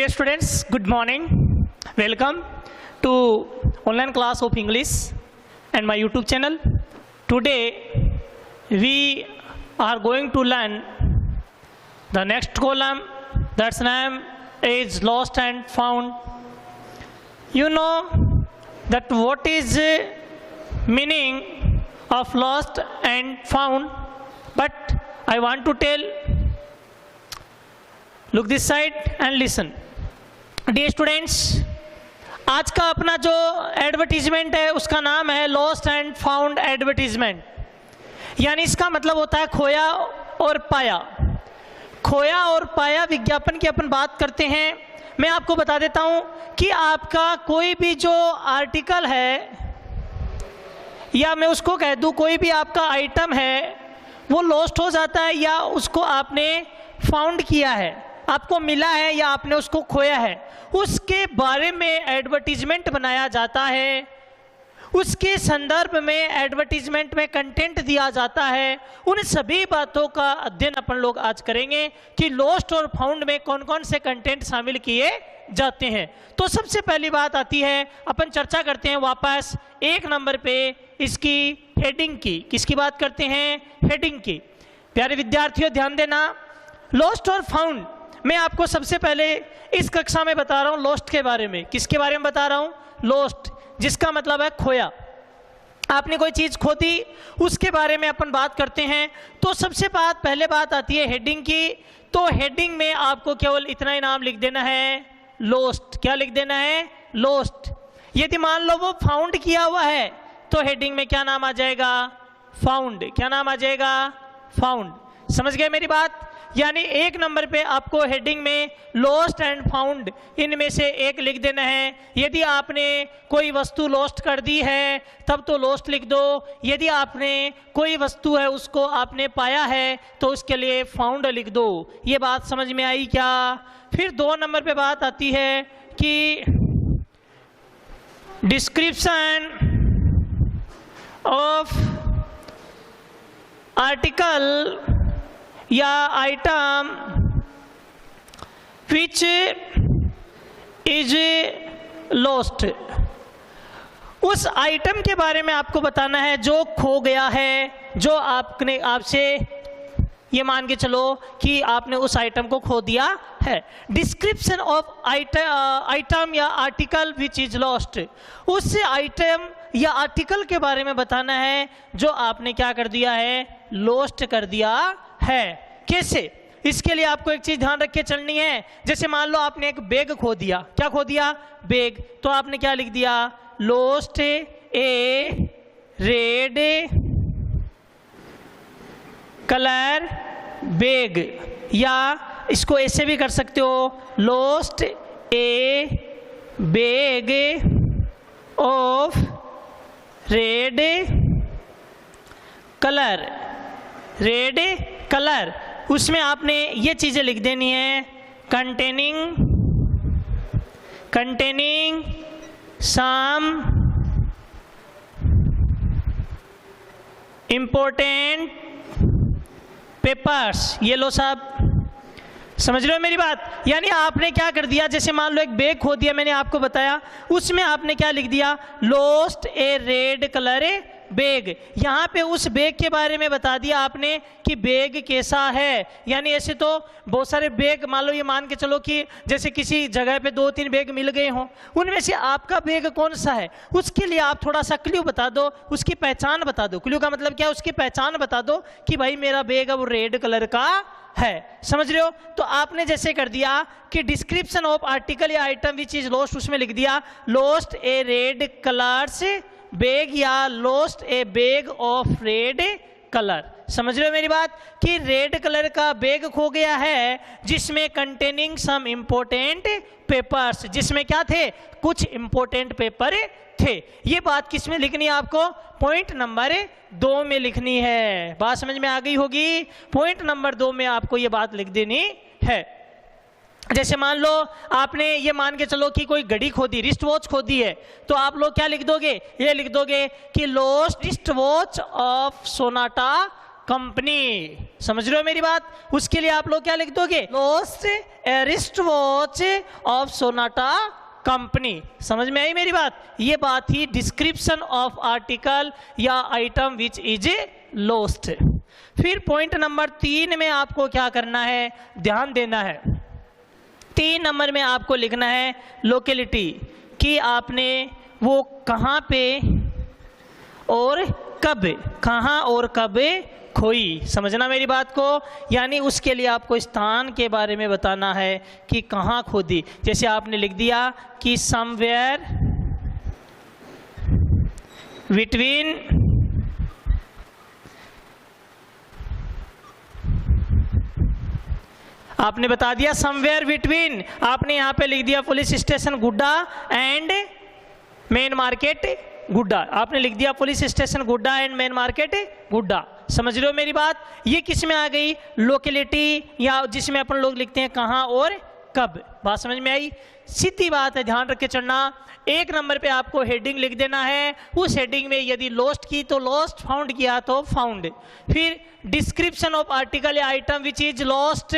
Dear students, good morning. Welcome to online class of English and my YouTube channel. Today we are going to learn the next column, that's name is lost and found. You know that what is meaning of lost and found, but I want to tell. Look this side and listen. Dear students, आज का अपना जो advertisement है उसका नाम है lost and found advertisement, यानी इसका मतलब होता है खोया और पाया। खोया और पाया विज्ञापन की अपन बात करते हैं। मैं आपको बता देता हूं कि आपका कोई भी जो आर्टिकल है, या मैं उसको कह दूं कोई भी आपका आइटम है, वो लॉस्ट हो जाता है या उसको आपने फाउंड किया है, आपको मिला है या आपने उसको खोया है, उसके बारे में एडवर्टीजमेंट बनाया जाता है। उसके संदर्भ में एडवर्टीजमेंट में कंटेंट दिया जाता है। उन सभी बातों का अध्ययन अपन लोग आज करेंगे कि लॉस्ट और फाउंड में कौन कौन से कंटेंट शामिल किए जाते हैं। तो सबसे पहली बात आती है, अपन चर्चा करते हैं वापस एक नंबर पे इसकी हेडिंग की। किसकी बात करते हैं? हेडिंग की। प्यारे विद्यार्थियों ध्यान देना, लॉस्ट और फाउंड मैं आपको सबसे पहले इस कक्षा में बता रहा हूं लॉस्ट के बारे में। किसके बारे में बता रहा हूं? लॉस्ट, जिसका मतलब है खोया। आपने कोई चीज खो दी, उसके बारे में अपन बात करते हैं। तो सबसे पहले बात आती है हेडिंग की। तो हेडिंग में आपको केवल इतना ही नाम लिख देना है, लॉस्ट। क्या लिख देना है? लॉस्ट। यदि मान लो वो फाउंड किया हुआ है तो हेडिंग में क्या नाम आ जाएगा? फाउंड। क्या नाम आ जाएगा? फाउंड। समझ गए मेरी बात? यानी एक नंबर पे आपको हेडिंग में लॉस्ट एंड फाउंड इनमें से एक लिख देना है। यदि आपने कोई वस्तु लॉस्ट कर दी है तब तो लॉस्ट लिख दो। यदि आपने कोई वस्तु है उसको आपने पाया है तो उसके लिए फाउंड लिख दो। ये बात समझ में आई क्या? फिर 2 नंबर पे बात आती है कि डिस्क्रिप्शन ऑफ आर्टिकल या आइटम विच इज लॉस्ट। उस आइटम के बारे में आपको बताना है जो खो गया है, जो आपने आपसे ये मान के चलो कि आपने उस आइटम को खो दिया है। डिस्क्रिप्शन ऑफ आइटम या आर्टिकल विच इज लॉस्ट, उस आइटम या आर्टिकल के बारे में बताना है जो आपने क्या कर दिया है? लॉस्ट कर दिया है। कैसे? इसके लिए आपको एक चीज ध्यान रख के चलनी है। जैसे मान लो आपने एक बैग खो दिया। क्या खो दिया? बैग। तो आपने क्या लिख दिया? Lost a red colour bag, या इसको ऐसे भी कर सकते हो, lost a bag of red colour. Red colour, उसमें आपने ये चीजें लिख देनी है, कंटेनिंग सम इंपॉर्टेंट पेपर्स। ये लो साहब, समझ रहे हो मेरी बात? यानी आपने क्या कर दिया, जैसे मान लो एक बैग खो दिया, मैंने आपको बताया, उसमें आपने क्या लिख दिया? Lost a red colour bag. यहाँ पे उस बैग के बारे में बता दिया आपने कि बैग कैसा है। यानी ऐसे तो बहुत सारे बैग, मान लो ये मान के चलो कि जैसे किसी जगह पे 2-3 बैग मिल गए हों, उनमें से आपका बैग कौन सा है, उसके लिए आप थोड़ा सा क्लू बता दो, उसकी पहचान बता दो। क्लू का मतलब क्या है? उसकी पहचान बता दो कि भाई मेरा बैग अब रेड कलर का है। समझ रहे हो? तो आपने जैसे कर दिया कि डिस्क्रिप्शन ऑफ आर्टिकल या आइटम विच इज लॉस्ट, उसमें लिख दिया lost a red colours bag या lost a bag of red colour. समझ रहे हो मेरी बात? कि रेड कलर का बैग खो गया है जिसमें कंटेनिंग सम इंपॉर्टेंट पेपर्स, जिसमें क्या थे? कुछ इंपॉर्टेंट पेपर थे। ये बात किस में लिखनी है आपको? पॉइंट नंबर 2 में लिखनी है। बात समझ में आ गई होगी? पॉइंट नंबर 2 में आपको ये बात लिख देनी है। जैसे मान लो आपने ये मान के चलो कि कोई घड़ी खो दी, रिस्ट वॉच खो दी है, तो आप लोग क्या लिख दोगे? ये लिख दोगे कि lost wrist watch of Sonata company. समझ रहे हो मेरी बात? उसके लिए आप लोग क्या लिख दोगे? Lost A wrist watch of Sonata company. समझ में आई मेरी बात? ये बात थी डिस्क्रिप्शन ऑफ आर्टिकल या आइटम विच इज लॉस्ट। फिर पॉइंट नंबर 3 में आपको क्या करना है, ध्यान देना है। 3 नंबर में आपको लिखना है लोकेलिटी, कि आपने वो कहाँ पे और कब, कहाँ और कब खोई। समझना मेरी बात को? यानी उसके लिए आपको स्थान के बारे में बताना है कि कहाँ खोदी। जैसे आपने लिख दिया कि समवेयर बिटवीन आपने बता दिया समवेयर बिटवीन, आपने यहाँ पे लिख दिया पुलिस स्टेशन गुड्डा एंड मेन मार्केट गुड्डा। आपने लिख दिया पुलिस स्टेशन गुड्डा एंड मेन मार्केट गुड्डा। समझ रहे हो मेरी बात? ये किस में आ गई? लोकेलिटी, या जिसमें अपन लोग लिखते हैं कहाँ और कब। बात समझ में आई? सीधी बात है, ध्यान रख के चलना। 1 नंबर पे आपको हेडिंग लिख देना है। उस हेडिंग में यदि लॉस्ट की तो लॉस्ट, फाउंड किया तो फाउंड। फिर डिस्क्रिप्शन ऑफ आर्टिकल या आइटम विच इज लॉस्ट,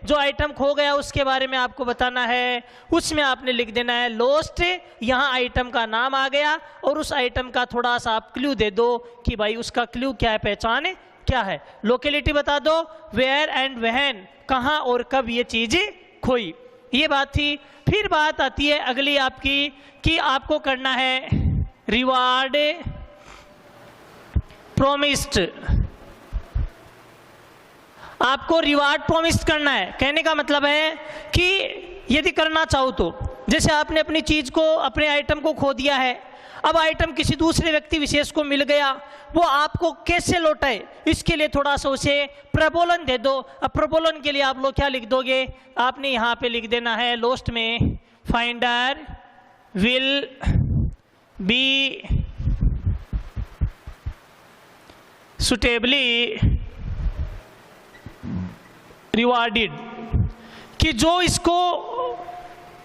जो आइटम खो गया उसके बारे में आपको बताना है। उसमें आपने लिख देना है लॉस्ट, यहाँ आइटम का नाम आ गया और उस आइटम का थोड़ा सा आप क्लू दे दो कि भाई उसका क्लू क्या है, पहचान क्या है। लोकेलिटी बता दो, वेयर एंड व्हेन, कहाँ और कब ये चीज खोई। ये बात थी। फिर बात आती है अगली आपकी कि आपको करना है रिवार्ड प्रोमिस्ड। आपको रिवार्ड प्रोमिस करना है। कहने का मतलब है कि यदि करना चाहो तो, जैसे आपने अपनी चीज को, अपने आइटम को खो दिया है, अब आइटम किसी दूसरे व्यक्ति विशेष को मिल गया, वो आपको कैसे लौटाए इसके लिए थोड़ा सा उसे प्रबोलन दे दो। अब प्रबोलन के लिए आप लोग क्या लिख दोगे? आपने यहाँ पे लिख देना है लोस्ट में, finder will be suitably rewarded, कि जो इसको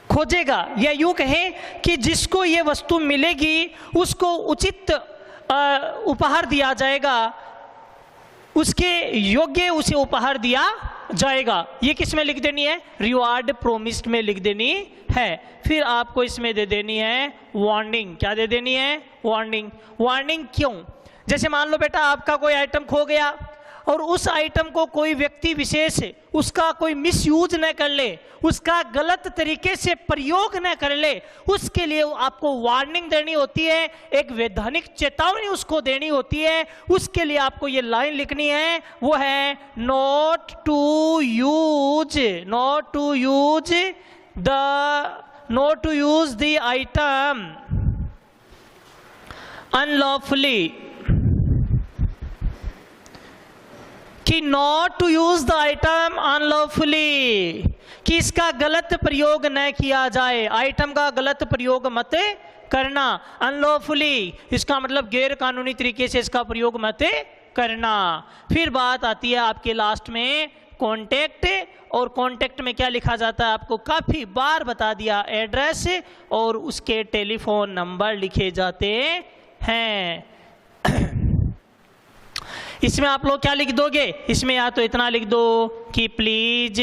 खोजेगा, या यूं कहें कि जिसको ये वस्तु मिलेगी उसको उचित उपहार दिया जाएगा, उसके योग्य उसे उपहार दिया जाएगा। ये किस में लिख देनी है? रिवार्ड प्रोमिस्ड में लिख देनी है। फिर आपको इसमें दे देनी है वार्निंग। क्या दे देनी है? वार्निंग। वार्निंग क्यों? जैसे मान लो बेटा आपका कोई आइटम खो गया और उस आइटम को कोई व्यक्ति विशेष उसका कोई मिसयूज न कर ले, उसका गलत तरीके से प्रयोग न कर ले, उसके लिए आपको वार्निंग देनी होती है, एक वैधानिक चेतावनी उसको देनी होती है। उसके लिए आपको ये लाइन लिखनी है, वो है not to use the item unlawfully, कि not to use the item unlawfully, कि इसका गलत प्रयोग न किया जाए, आइटम का गलत प्रयोग मत करना। अनलॉफुली इसका मतलब गैर कानूनी तरीके से इसका प्रयोग मत करना। फिर बात आती है आपके लास्ट में कॉन्टेक्ट, और कॉन्टेक्ट में क्या लिखा जाता है आपको काफी बार बता दिया, एड्रेस और उसके टेलीफोन नंबर लिखे जाते हैं। इसमें आप लोग क्या लिख दोगे? इसमें या तो इतना लिख दो कि प्लीज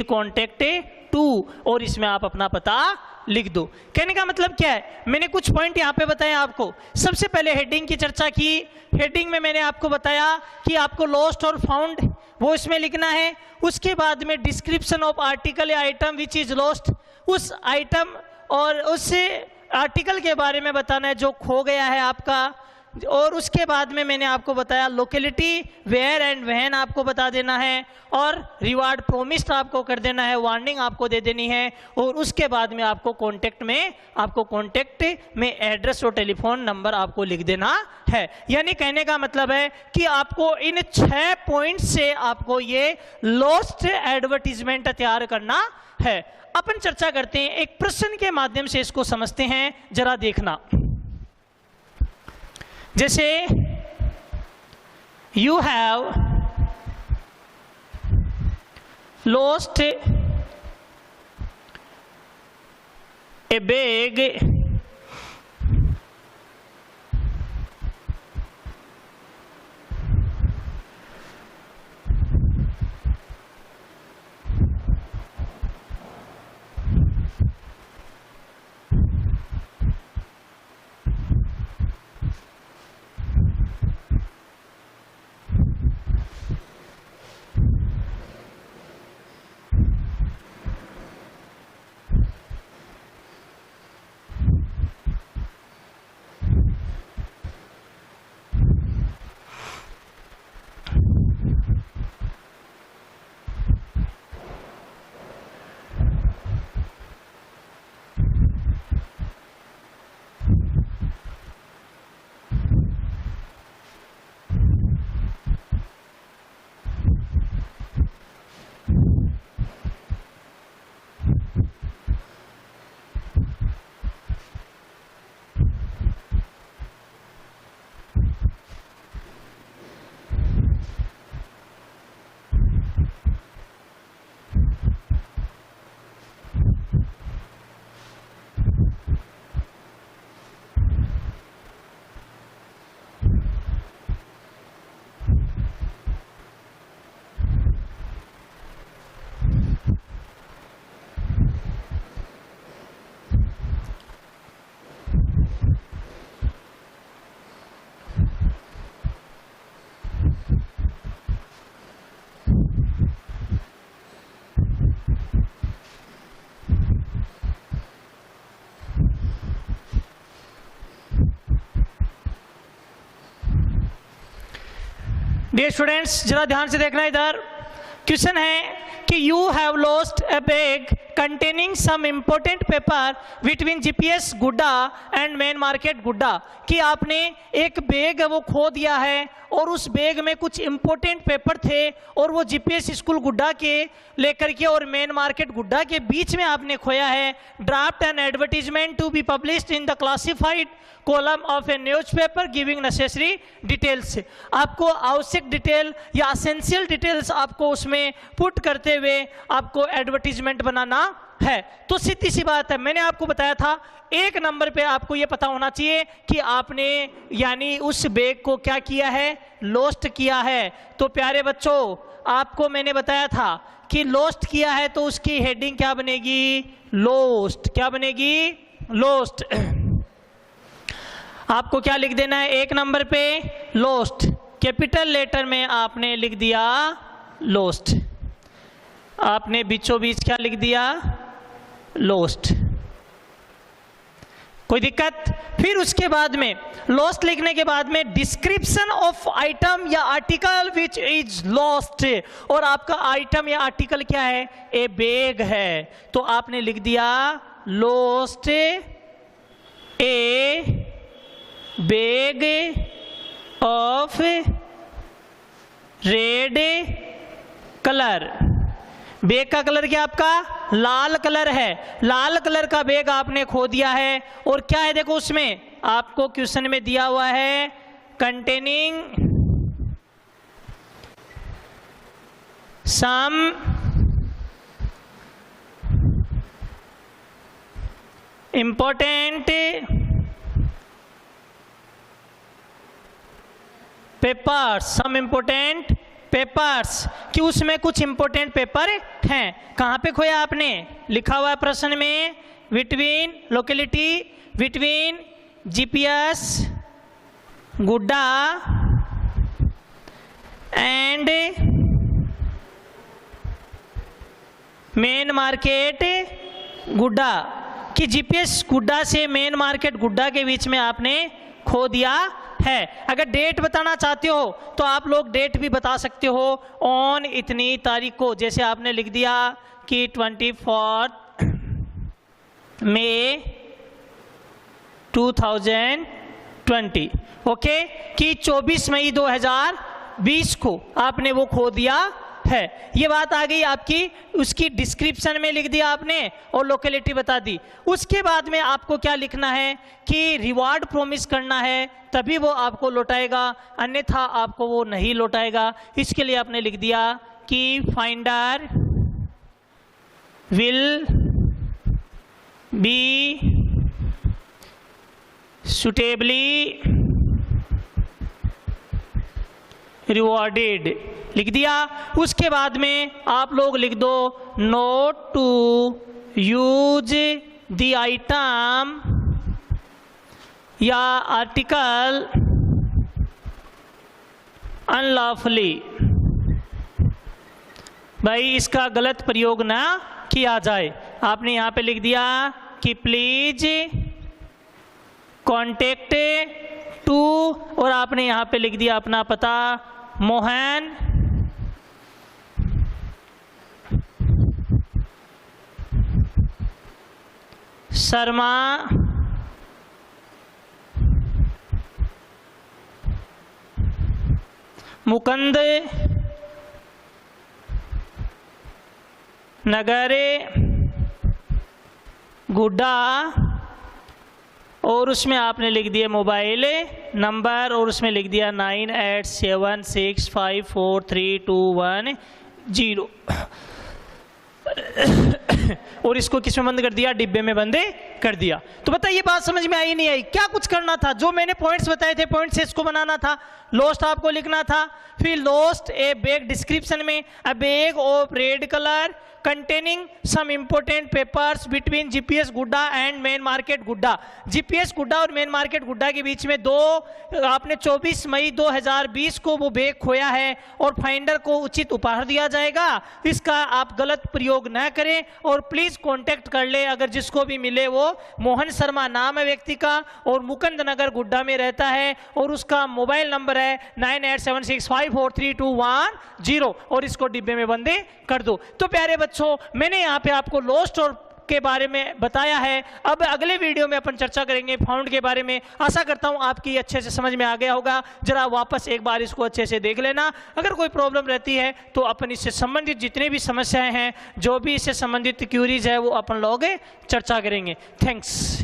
कॉन्टेक्ट टू, और इसमें आप अपना पता लिख दो। कहने का मतलब क्या है? मैंने कुछ पॉइंट यहाँ पे बताया आपको। सबसे पहले हेडिंग की चर्चा की। हेडिंग में मैंने आपको बताया कि आपको लॉस्ट और फाउंड वो इसमें लिखना है। उसके बाद में डिस्क्रिप्शन ऑफ आर्टिकल या आइटम विच इज लॉस्ट, उस आइटम और उस आर्टिकल के बारे में बताना है जो खो गया है आपका। और उसके बाद में मैंने आपको बताया लोकेलिटी, वेयर एंड व्हेन आपको बता देना है, और रिवार्ड प्रोमिस्ड आपको कर देना है, वार्निंग आपको दे देनी है। और उसके बाद में आपको कॉन्टेक्ट में एड्रेस और टेलीफोन नंबर आपको लिख देना है। यानी कहने का मतलब है कि आपको इन 6 पॉइंट से आपको ये लॉस्ट एडवर्टीजमेंट तैयार करना है। अपन चर्चा करते हैं, एक प्रश्न के माध्यम से इसको समझते हैं, जरा देखना। जैसे you have lost a bag dear students, जरा ध्यान से देखना, इधर क्वेश्चन है कि you have lost a bag containing some important paper between GPS Godda and main market Godda, कि आपने एक बैग वो खो दिया है और उस बैग में कुछ इम्पोर्टेंट पेपर थे और वो जीपीएस स्कूल गुड्डा के लेकर के और मेन मार्केट गुड्डा के बीच में आपने खोया है। Draft an advertisement to be published in the classified column of a newspaper giving necessary details. आपको आवश्यक डिटेल या एसेंशियल डिटेल्स आपको उसमें पुट करते हुए आपको एडवर्टीजमेंट बनाना है। तो सीधी सी बात है, मैंने आपको बताया था एक नंबर पे आपको ये पता होना चाहिए कि आपने यानी उस बैग को क्या किया है, लॉस्ट किया है। तो प्यारे बच्चों, आपको मैंने बताया था कि लॉस्ट किया है तो उसकी हेडिंग क्या बनेगी, लॉस्ट। क्या बनेगी, लॉस्ट। आपको क्या लिख देना है एक नंबर पे, लॉस्ट। कैपिटल लेटर में आपने लिख दिया लॉस्ट, आपने बीचों बीच क्या लिख दिया, लॉस्ट। कोई दिक्कत? फिर उसके बाद में लॉस्ट लिखने के बाद में डिस्क्रिप्शन ऑफ आइटम या आर्टिकल विच इज लॉस्ट, और आपका आइटम या आर्टिकल क्या है, ए बैग है। तो आपने लिख दिया lost a bag of red colour. Bag का कलर क्या आपका, लाल कलर है। लाल कलर का बैग आपने खो दिया है और क्या है देखो उसमें आपको क्वेश्चन में दिया हुआ है containing some important papers, some important papers, कि उसमें कुछ इंपॉर्टेंट पेपर हैं। कहाँ पे खोया आपने, लिखा हुआ है प्रश्न में between locality between GPS Godda and main market Godda, कि जीपीएस गुड्डा से मेन मार्केट गुड्डा के बीच में आपने खो दिया है। अगर डेट बताना चाहते हो तो आप लोग डेट भी बता सकते हो, ऑन इतनी तारीख को। जैसे आपने लिख दिया कि 24 मई 2020, ओके, कि 24 मई 2020 को आपने वो खो दिया है। ये बात आ गई आपकी, उसकी डिस्क्रिप्शन में लिख दिया आपने और लोकेलिटी बता दी। उसके बाद में आपको क्या लिखना है कि रिवार्ड प्रॉमिस करना है, तभी वो आपको लौटाएगा, अन्यथा आपको वो नहीं लौटाएगा। इसके लिए आपने लिख दिया कि finder will be suitably rewarded, लिख दिया। उसके बाद में आप लोग लिख दो not to use the item या आर्टिकल अनलॉफुली। भाई इसका गलत प्रयोग ना किया जाए। आपने यहाँ पे लिख दिया कि प्लीज कॉन्टेक्ट टू, और आपने यहाँ पे लिख दिया अपना पता, मोहन शर्मा मुकुंद नगर गुड्डा, और उसमें आपने लिख दिया मोबाइल नंबर, और उसमें लिख दिया 9876543210 और इसको किस में बंद कर दिया, डिब्बे में बंद कर दिया। तो बताइए बात समझ में आई नहीं आई? क्या कुछ करना था, जो मैंने पॉइंट्स बताए थे पॉइंट्स से इसको बनाना था। लॉस्ट आपको लिखना था, फिर लॉस्ट ए बैग डिस्क्रिप्शन में a bag of red colour containing some important papers between GPS Godda and main market Godda. GPS Godda और मेन मार्केट गुड्डा के बीच में आपने 24 मई 2020 को वो बैग खोया है और फाइंडर को उचित उपहार दिया जाएगा। इसका आप गलत प्रयोग न करें और प्लीज कांटेक्ट कर ले, अगर जिसको भी मिले वो मोहन शर्मा नाम है व्यक्ति का और मुकुंद नगर गुड्डा में रहता है और उसका मोबाइल नंबर है है 9876543210 और इसको डिब्बे में बंदे कर दो। तो प्यारे बच्चों, मैंने यहाँ पे आपको लॉस्ट और के बारे में बताया है। अब अगले वीडियो में अपन चर्चा करेंगे फाउंड के बारे में। आशा करता हूँ आपकी अच्छे से समझ में आ गया होगा। जरा वापस एक बार इसको अच्छे से देख लेना। अगर कोई प्रॉब्लम रहती है तो अपन इससे संबंधित जितने भी समस्याएं हैं, जो भी इससे संबंधित क्यूरीज है, वो अपन लोग चर्चा करेंगे। थैंक्स।